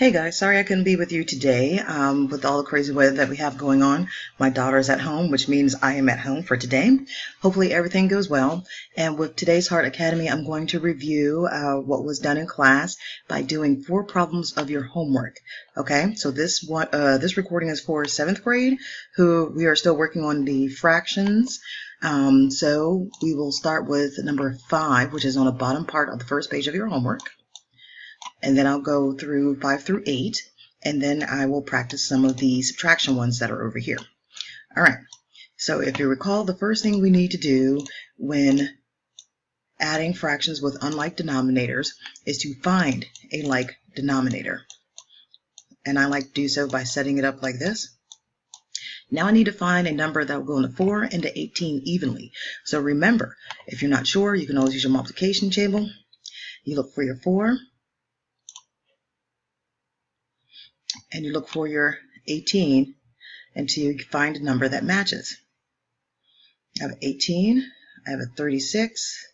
Hey guys, sorry I couldn't be with you today with all the crazy weather that we have going on. My daughter's at home, which means I am at home for today. Hopefully everything goes well. And with today's Heart Academy, I'm going to review what was done in class by doing 4 problems of your homework. Okay, so this recording is for 7th grade, who we are still working on the fractions. So we will start with number 5, which is on the bottom part of the first page of your homework. And then I'll go through 5 through 8, and then I will practice some of the subtraction ones that are over here. All right, so if you recall, the first thing we need to do when adding fractions with unlike denominators is to find a like denominator. And I like to do so by setting it up like this. Now I need to find a number that will go into 4 and to 18 evenly. So remember, if you're not sure, you can always use your multiplication table. You look for your 4. And you look for your 18 until you find a number that matches. I have 18, I have a 36,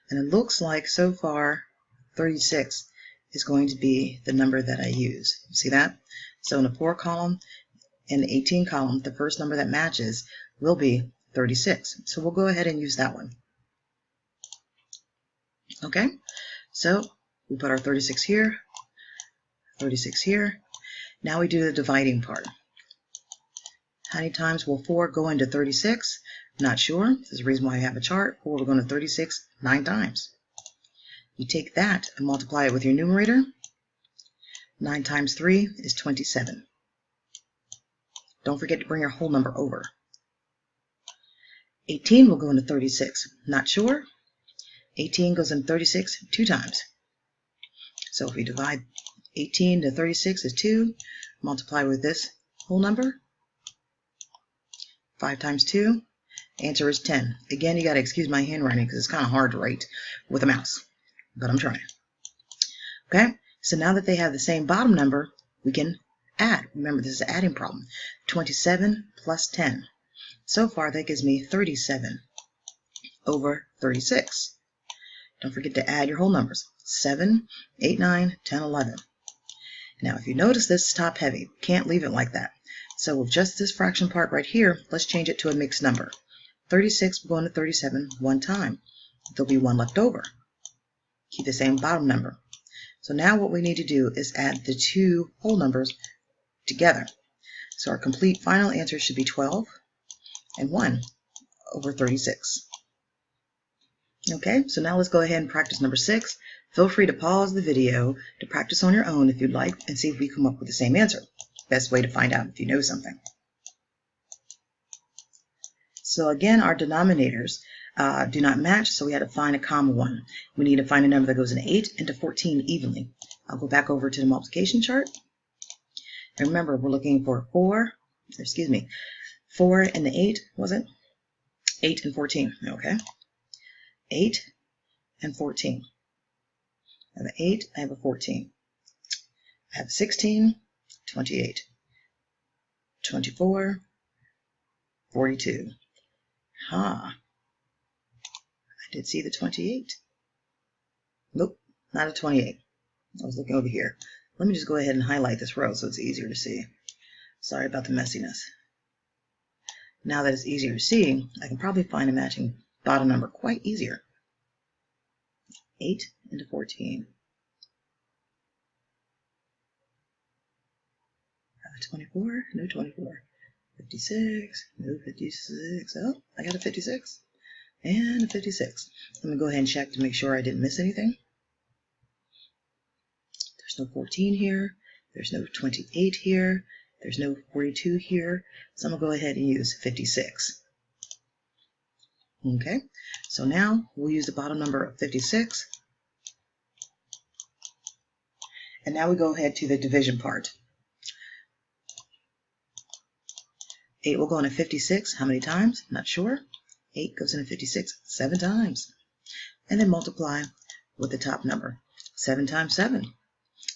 and it looks like so far 36 is going to be the number that I use. See that? So in the 4 column and the 18 column, the first number that matches will be 36. So we'll go ahead and use that one. Okay, so we put our 36 here, 36 here. Now we do the dividing part. How many times will 4 go into 36? Not sure. There's a reason why I have a chart. 4 will go into 36 9 times. You take that and multiply it with your numerator. 9 times 3 is 27. Don't forget to bring your whole number over. 18 will go into 36. Not sure. 18 goes into 36 2 times. So if we divide 18 to 36 is 2. Multiply with this whole number. 5 times 2. Answer is 10. Again, you got to excuse my handwriting because it's kind of hard to write with a mouse. But I'm trying. Okay, so now that they have the same bottom number, we can add. Remember, this is an adding problem. 27 plus 10. So far, that gives me 37 over 36. Don't forget to add your whole numbers. 7, 8, 9, 10, 11. Now, if you notice this is top heavy, can't leave it like that. So with just this fraction part right here, let's change it to a mixed number. 36 will go into 37 one time. There'll be 1 left over. Keep the same bottom number. So now what we need to do is add the 2 whole numbers together. So our complete final answer should be 12 and 1 over 36. Okay, so now let's go ahead and practice number 6. Feel free to pause the video to practice on your own if you'd like and see if we come up with the same answer. Best way to find out if you know something. So again, our denominators do not match, so we had to find a common one. We need to find a number that goes into 8 and to 14 evenly. I'll go back over to the multiplication chart. And remember, we're looking for 4 and the 8, was it? 8 and 14, okay. 8 and 14. I have an 8, I have a 14. I have 16, 28, 24, 42. I did see the 28. Nope, not a 28. I was looking over here. Let me just go ahead and highlight this row so it's easier to see. Sorry about the messiness. Now that it's easier to see, I can probably find a matching bottom number quite easier. 8 into 14. 24, no 24. 56, no 56. Oh, I got a 56 and a 56. Let me go ahead and check to make sure I didn't miss anything. There's no 14 here. There's no 28 here. There's no 42 here. So I'm going to go ahead and use 56. Okay, so now we'll use the bottom number of 56. And now we go ahead to the division part. 8 will go into 56. How many times? Not sure. 8 goes into 56 7 times. And then multiply with the top number. 7 times 7.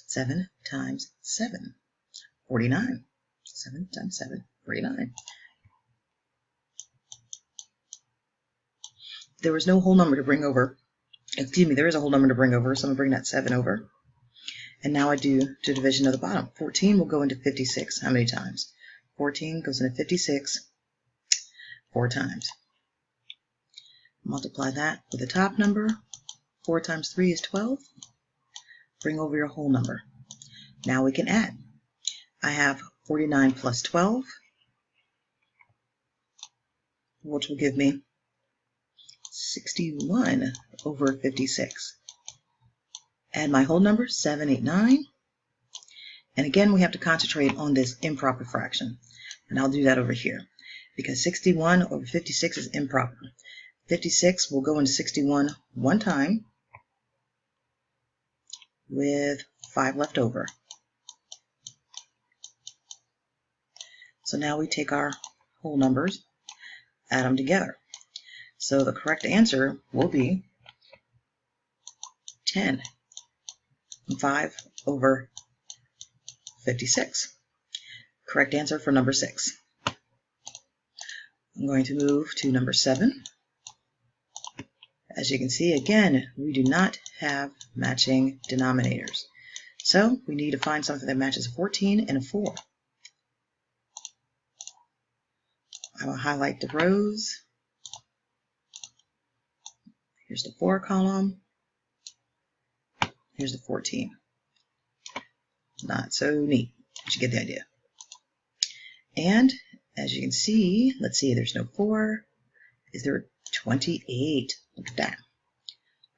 7 times 7. 49. 7 times 7. 49. There was no whole number to bring over. Excuse me, there is a whole number to bring over, so I'm going to bring that 7 over. And now I do the division of the bottom. 14 will go into 56. How many times? 14 goes into 56 4 times. Multiply that with the top number. 4 times 3 is 12. Bring over your whole number. Now we can add. I have 49 plus 12, which will give me 61 over 56. Add my whole number, 789. And again, we have to concentrate on this improper fraction. And I'll do that over here, because 61 over 56 is improper. 56 will go into 61 one time with 5 left over. So now we take our whole numbers, add them together. So the correct answer will be 10 and 5 over 56. Correct answer for number 6. I'm going to move to number 7. As you can see, again, we do not have matching denominators. So we need to find something that matches a 14 and a 4. I will highlight the rows. Here's the 4 column. Here's the 14. Not so neat, but you get the idea. And as you can see, let's see, there's no 4. Is there 28? Look at that.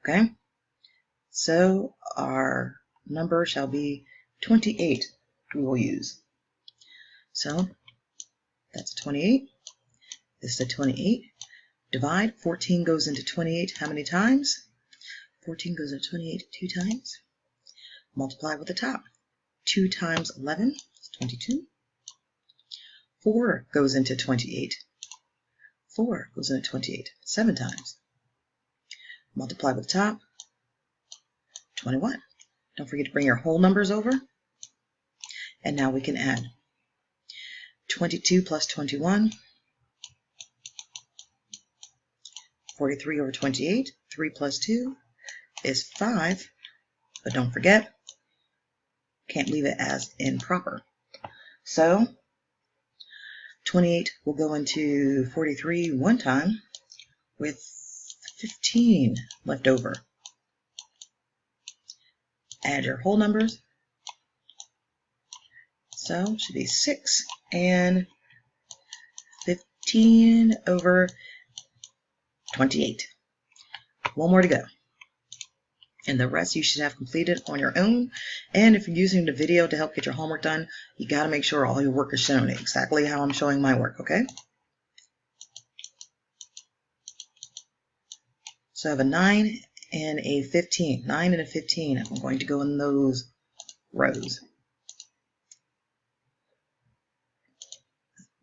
Okay, so our number shall be 28 we will use. So that's 28. This is a 28. Divide. 14 goes into 28 how many times? 14 goes into 28 2 times. Multiply with the top. 2 times 11 is 22. 4 goes into 28. 4 goes into 28 7 times. Multiply with the top. 21. Don't forget to bring your whole numbers over. And now we can add. 22 plus 21. 43 over 28. 3 plus 2 is 5. But don't forget, can't leave it as improper. So 28 will go into 43 one time with 15 left over. Add your whole numbers. So it should be 6 and 15 over 28. One more to go. And the rest you should have completed on your own. And if you're using the video to help get your homework done, you got to make sure all your work is shown exactly how I'm showing my work, okay? So I have a 9 and a 15. 9 and a 15. I'm going to go in those rows.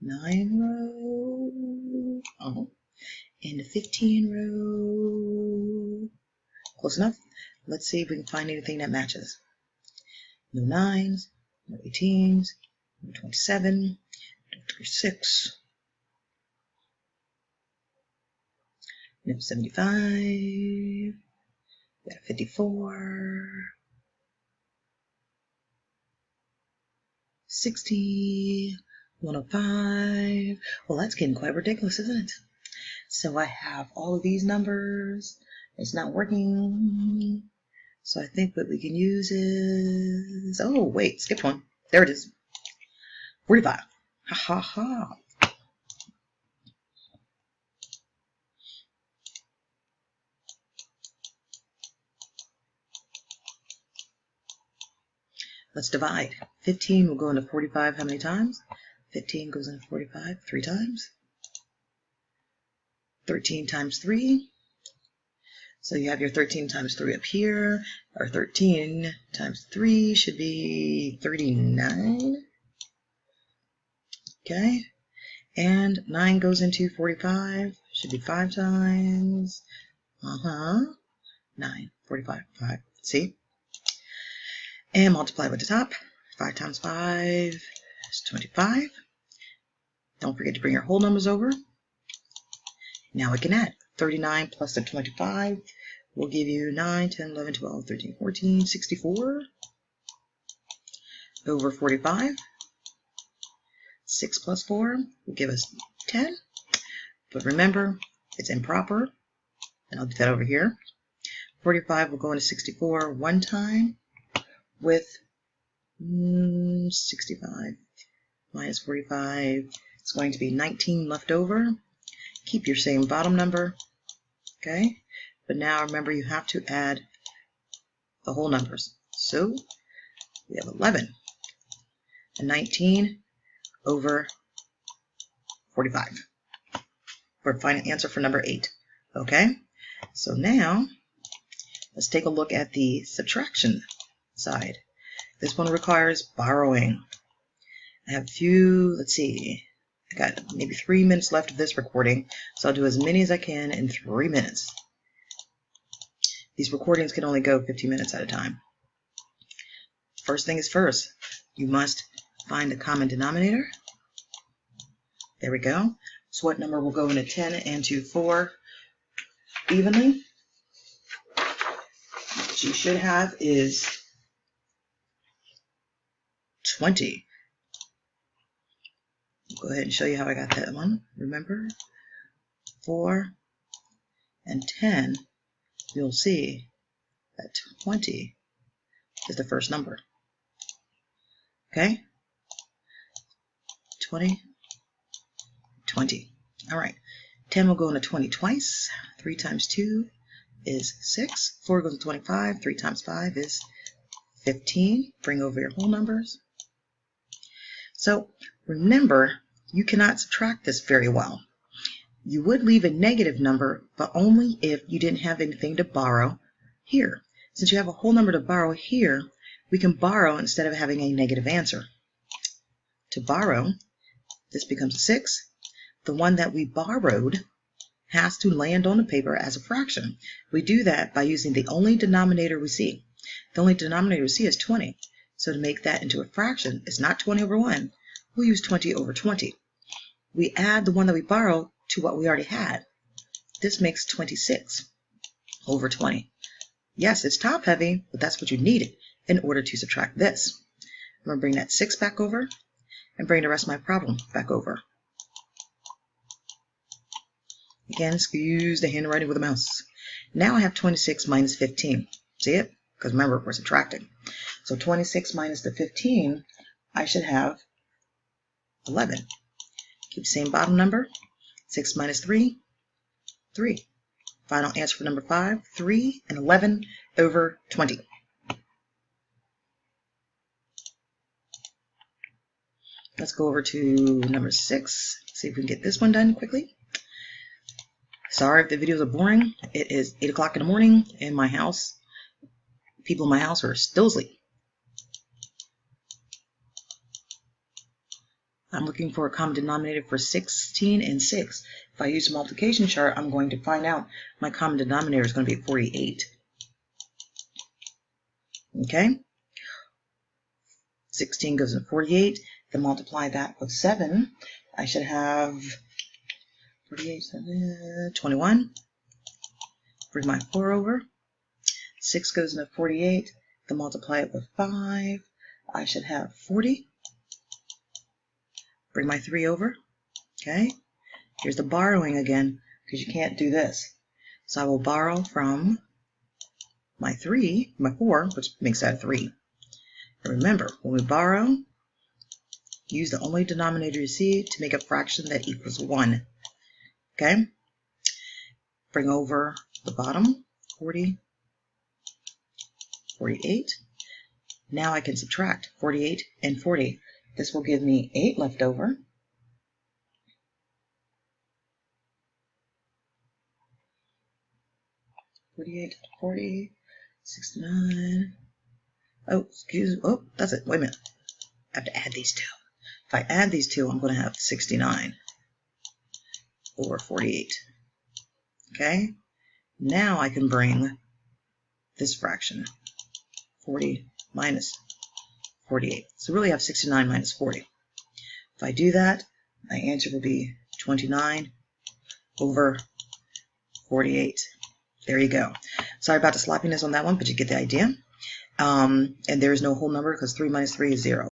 9 row. Oh. And a 15 row. Close enough. Let's see if we can find anything that matches. No 9s, no 18s, no 27, no 36, no 75, got a 54, 60, 105. Well, that's getting quite ridiculous, isn't it? So I have all of these numbers. It's not working. So I think what we can use is, oh wait, skipped one. There it is. 45. Ha ha ha. Let's divide. 15 will go into 45 how many times? 15 goes into 45 3 times. 13 times 3. So you have your 13 times 3 up here. Our 13 times 3 should be 39. Okay. And 9 goes into 45. Should be 5 times. 9, 45, 5. See? And multiply with the top. 5 times 5 is 25. Don't forget to bring your whole numbers over. Now we can add. 39 plus the 25 will give you 9, 10, 11, 12, 13, 14, 64. over 45. 6 plus 4 will give us 10. But remember, it's improper. And I'll do that over here. 45 will go into 64 one time with 65 minus 45. It's going to be 19 left over. Keep your same bottom number. Okay? But now remember, you have to add the whole numbers. So we have 11 and 19 over 45 for final answer for number 8. Okay? So now let's take a look at the subtraction side. This one requires borrowing. I have a few, let's see, I got maybe 3 minutes left of this recording, so I'll do as many as I can in 3 minutes. These recordings can only go 15 minutes at a time. First thing is first, you must find the common denominator. There we go. So what number will go into 10 and to 4 evenly? What you should have is 20. Go ahead and show you how I got that one. Remember, 4 and 10, you'll see that 20 is the first number. Okay? 20, 20. All right. 10 will go into 20 twice. 3 times 2 is 6. 4 goes to 25. 3 times 5 is 15. Bring over your whole numbers. So remember, you cannot subtract this very well. You would leave a negative number, but only if you didn't have anything to borrow here. Since you have a whole number to borrow here, we can borrow instead of having a negative answer. To borrow, this becomes a 6. The one that we borrowed has to land on the paper as a fraction. We do that by using the only denominator we see. The only denominator we see is 20. So to make that into a fraction, it's not 20 over 1. We'll use 20 over 20. We add the one that we borrowed to what we already had. This makes 26 over 20. Yes, it's top heavy, but that's what you needed in order to subtract this. I'm going to bring that 6 back over and bring the rest of my problem back over. Again, excuse the handwriting with a mouse. Now I have 26 minus 15. See it? Because remember, we're subtracting. So 26 minus the 15, I should have 11. Keep the same bottom number. 6 minus 3, 3. Final answer for number 5, 3 and 11 over 20. Let's go over to number 6. See if we can get this one done quickly. Sorry if the videos are boring. It is 8 o'clock in the morning in my house. People in my house are still asleep. I'm looking for a common denominator for 16 and 6. If I use a multiplication chart, I'm going to find out my common denominator is going to be 48. Okay? 16 goes into 48. Then multiply that with 7. I should have 48, 21. Bring my 4 over. 6 goes into 48. Then multiply it with 5. I should have 40. Bring my 3 over. Okay. Here's the borrowing again, because you can't do this. So I will borrow from my 4, which makes that 3. And remember, when we borrow, use the only denominator you see to make a fraction that equals 1. Okay? Bring over the bottom, 40, 48. Now I can subtract 48 and 40. This will give me 8 left over. $48, 40, 69. Oh, that's it. Wait a minute. I have to add these two. If I add these two, I'm going to have 69 over 48. Okay? Now I can bring this fraction, 40 minus 48. So really I have 69 minus 40. If I do that, my answer will be 29 over 48. There you go. Sorry about the sloppiness on that one, but you get the idea. And there is no whole number because 3 minus 3 is 0.